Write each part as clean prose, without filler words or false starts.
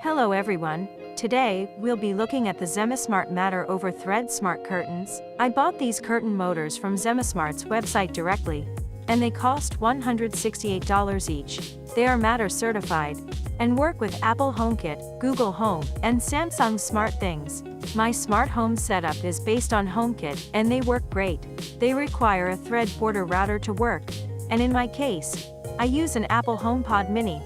Hello everyone. Today, we'll be looking at the Zemismart Matter over Thread Smart Curtains. I bought these curtain motors from Zemismart's website directly, and they cost $168 each. They are Matter certified, and work with Apple Homekit, Google Home, and Samsung SmartThings. My smart home setup is based on HomeKit, and they work great. They require a thread border router to work, and in my case, I use an Apple HomePod Mini.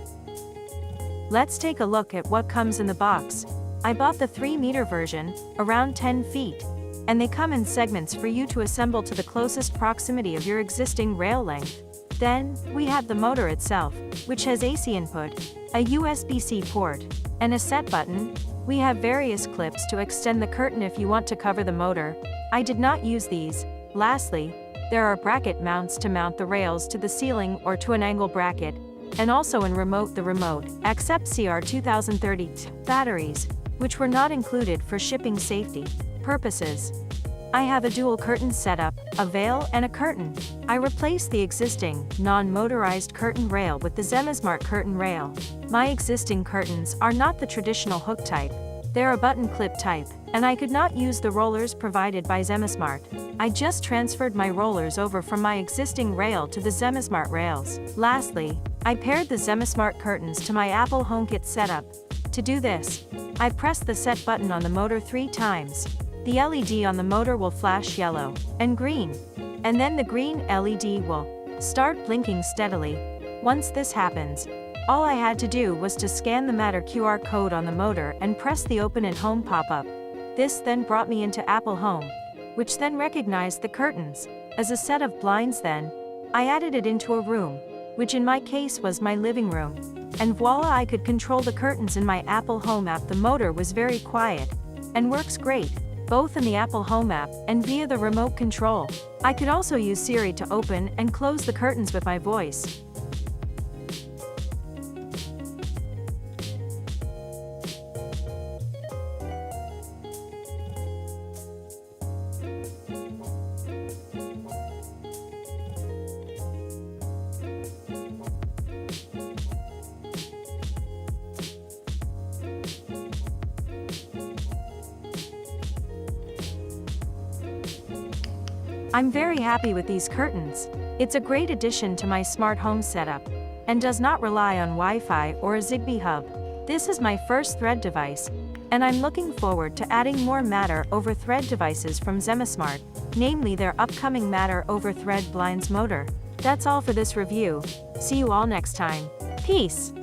Let's take a look at what comes in the box. I bought the 3-meter version, around 10 feet, and they come in segments for you to assemble to the closest proximity of your existing rail length. Then, we have the motor itself, which has AC input, a USB-C port, and a set button. We have various clips to extend the curtain if you want to cover the motor. I did not use these. Lastly, there are bracket mounts to mount the rails to the ceiling or to an angle bracket, and also in the remote, accept CR 2030 batteries, which were not included for shipping safety purposes. I have a dual curtain setup, a veil and a curtain. I replaced the existing, non-motorized curtain rail with the Zemismart curtain rail. My existing curtains are not the traditional hook type. They're a button clip type, and I could not use the rollers provided by Zemismart. I just transferred my rollers over from my existing rail to the Zemismart rails. Lastly, I paired the Zemismart curtains to my Apple HomeKit setup. To do this, I press the set button on the motor 3 times. The LED on the motor will flash yellow and green, and then the green LED will start blinking steadily. Once this happens, all I had to do was to scan the Matter QR code on the motor and press the Open at Home pop-up. This then brought me into Apple Home, which then recognized the curtains as a set of blinds. Then, I added it into a room, which in my case was my living room. And voila, I could control the curtains in my Apple Home app. The motor was very quiet and works great, both in the Apple Home app and via the remote control. I could also use Siri to open and close the curtains with my voice. I'm very happy with these curtains. It's a great addition to my smart home setup, and does not rely on Wi-Fi or a Zigbee hub. This is my first thread device, and I'm looking forward to adding more Matter over Thread devices from Zemismart, namely their upcoming Matter over Thread blinds motor. That's all for this review. See you all next time. Peace!